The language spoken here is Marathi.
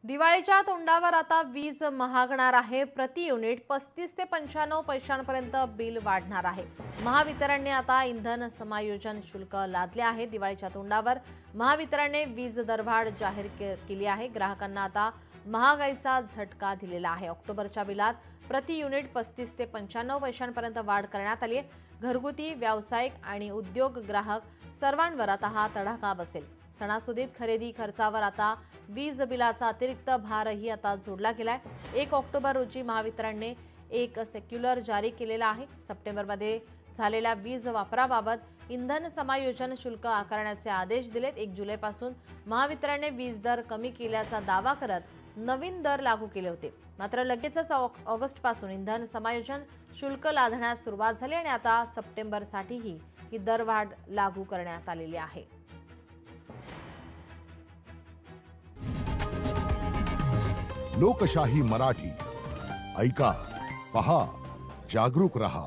दिवाळीच्या तोंडावर आता वीज महागणार आहे. प्रति युनिट 35 ते 95 पैशांपर्यंत बिल वाढणार आहे. महावितरणने आता इंधन समायोजन शुल्क लादले आहे. दिवाळीच्या तोंडावर महावितरणने वीज दरवाढ जाहीर केली आहे. ग्राहकांना आता महागाईचा झटका दिलेला आहे. ऑक्टोबरच्या बिलात प्रति युनिट 35 ते 95 पैशांपर्यंत वाढ करण्यात आली आहे. घरगुती, व्यावसायिक आणि उद्योग ग्राहक सर्वांवर आता हा तडाखा बसेल. सणासुदीत खरेदी खर्चावर आता वीज बिलाचा अतिरिक्त भारही आता जोडला गेलाय. 1 ऑक्टोबर रोजी महावितरणने एक सर्क्युलर जारी केलेला आहे. सप्टेंबरमध्ये झालेल्या वीज वापराबाबत इंधन समायोजन शुल्क आकारण्याचे आदेश दिलेत. 1 जुलैपासून महावितरणने वीज दर कमी केल्याचा दावा करत नवीन दर लागू केले होते. मात्र लगेचच ऑगस्टपासून इंधन समायोजन शुल्क लादण्यास सुरुवात झाली आणि आता सप्टेंबरसाठीही ही दरवाढ लागू करण्यात आलेली आहे. लोकशाही मराठी ऐका, पहा, जागरूक रहा.